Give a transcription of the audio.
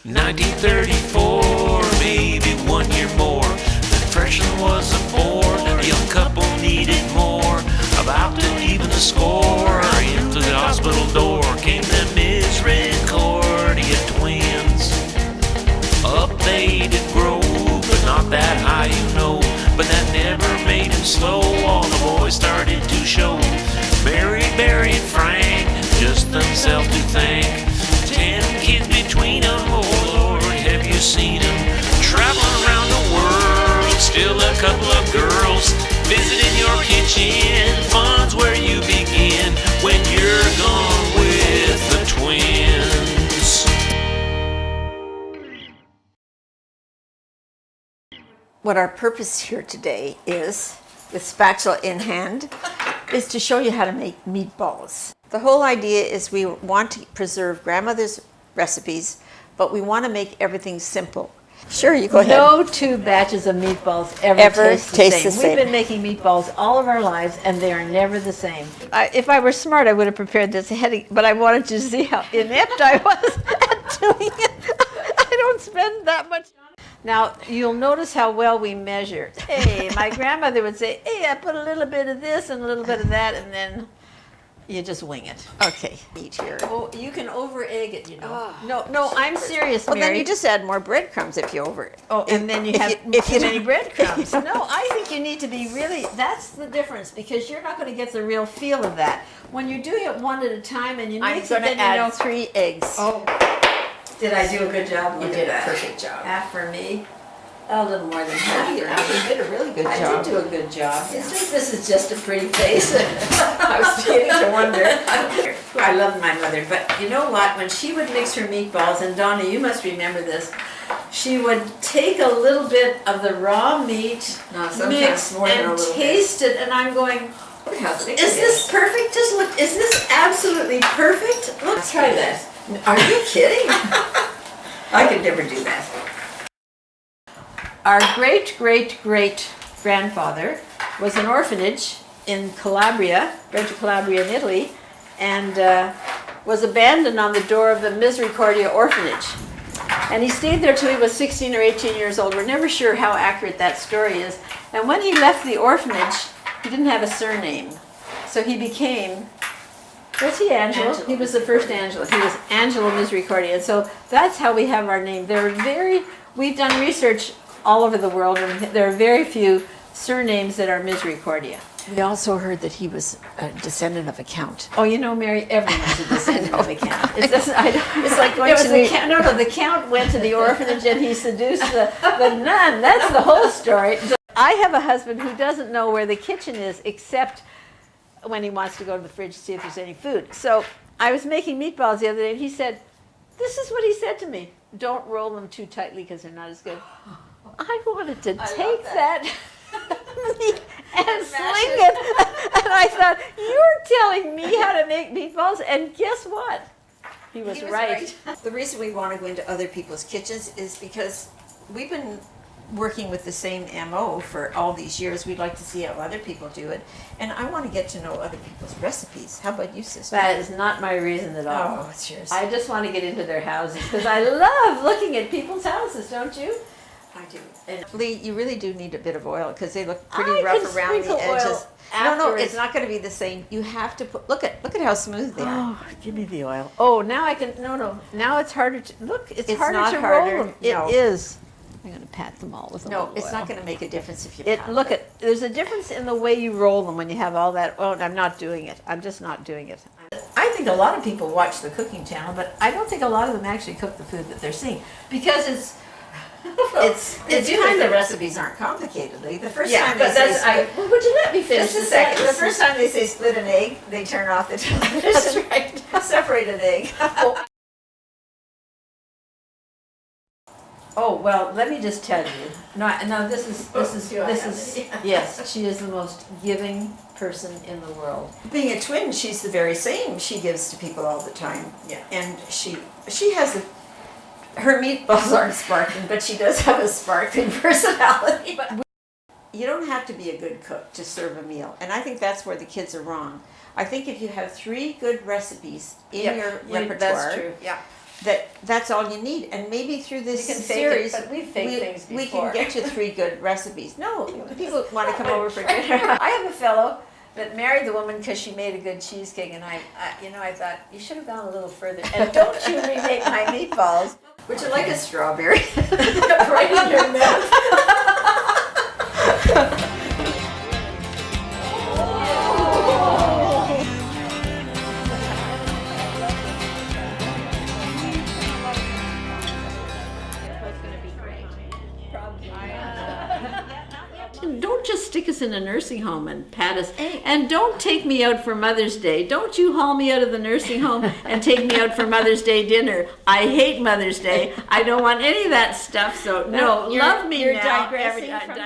1934, maybe 1 year more. The Depression was born, and a young couple needed more. About to even the score, into the hospital door came the Misericordia twins. Up they did grow, but not that high, you know. But that never made him slow. All the boys started to show. Mary, Barry, and Frank, just themselves to thank. 10 kids between them, oh Lord, have you seen them? Traveling around the world, still a couple of girls visiting your kitchen. Fun's where you begin when you're gone with the twins. What our purpose here today is, with spatula in hand, is to show you how to make meatballs. The whole idea is we want to preserve grandmother's recipes, but we want to make everything simple. Sure, you go ahead. No two batches of meatballs ever taste the same. We've been making meatballs all of our lives, and they are never the same. If I were smart, I would have prepared this ahead, but I wanted you to see how inept I was at doing it. I don't spend that much. Now, you'll notice how well we measure. Hey, my grandmother would say, hey, I put a little bit of this and a little bit of that, and then you just wing it. Okay, eat here. Oh, you can over-egg it, you know. No, I'm serious, Well, Mary. then you just add more breadcrumbs if you over it. Oh, and then you have if you too many breadcrumbs. No, I think you need to be really, that's the difference, because you're not going to get the real feel of that. When you're doing it one at a time and you mix it, I'm going then to add you know. 3 eggs. Oh, did I do a good job? You did a perfect job. Half for me, a little more than half for me. You did a really good I job. did do a good job. Yeah. It's just, this is just a pretty face. I was beginning to wonder. I love my mother, but you know what? When she would mix her meatballs, and Donna, you must remember this, she would take a little bit of the raw meat, mix, and taste it, and I'm going, is this perfect? Just look, is this absolutely perfect? Let's try that. Are you kidding? I could never do that. Our great-great-great-grandfather was an orphanage in Calabria, Reggio Calabria in Italy, and was abandoned on the door of the Misericordia orphanage. And he stayed there till he was 16 or 18 years old. We're never sure how accurate that story is. And when he left the orphanage, he didn't have a surname. So he became, was he Angelo? He was the first Angelo. He was Angelo Misericordia. And so that's how we have our name. We've done research all over the world, and there are very few surnames that are Misericordia. We also heard that he was a descendant of a count. Oh, you know, Mary, everyone's a descendant of a count. It's like going to the count. No, the count went to the orphanage and he seduced the nun. That's the whole story. I have a husband who doesn't know where the kitchen is except when he wants to go to the fridge to see if there's any food. So I was making meatballs the other day, and he said, this is what he said to me: don't roll them too tightly because they're not as good. I wanted to take that meat and sling it. And I thought, you're telling me how to make meatballs? And guess what? He was right. The reason we want to go into other people's kitchens is because we've been working with the same MO for all these years. We'd like to see how other people do it. And I want to get to know other people's recipes. How about you, sister? That is not my reason at all. Oh, it's yours. I just want to get into their houses because I love looking at people's houses, don't you? I do. And Lee, you really do need a bit of oil because they look pretty rough around the edges. No, it's not going to be the same. You have to put. Look at how smooth they are. Oh, give me the oil. Oh, now I can. No. Now it's harder to look. It's harder not to harder. roll them. No. It is. I'm going to pat them all with a little oil. No, it's not going to make a difference if you. There's a difference in the way you roll them when you have all that. Oh, I'm not doing it. I'm just not doing it. I think a lot of people watch the cooking channel, but I don't think a lot of them actually cook the food that they're seeing because it's kind of the recipes aren't complicated. The first time they say would you let me finish just a second? The first time they say split an egg, they turn off the television. That's right. Separate an egg. Oh well, let me just tell you. No, this is yes. She is the most giving person in the world. Being a twin, she's the very same. She gives to people all the time. Yeah. And she has her meatballs aren't sparkling, but she does have a sparkling personality. But you don't have to be a good cook to serve a meal, and I think that's where the kids are wrong. I think if you have 3 good recipes in your repertoire, that's true. Yeah. that's all you need. And maybe through this You can fake it, series, but we've faked things we before. can get you 3 good recipes. No, people want to come over for dinner. I have a fellow that married the woman because she made a good cheesecake, and I thought you should have gone a little further. And don't you remake my meatballs, which are like a strawberry, right in your mouth. Don't just stick us in a nursing home and pat us. And don't take me out for Mother's Day. Don't you haul me out of the nursing home and take me out for Mother's Day dinner. I hate Mother's Day. I don't want any of that stuff. So no, love me you're now. digressing from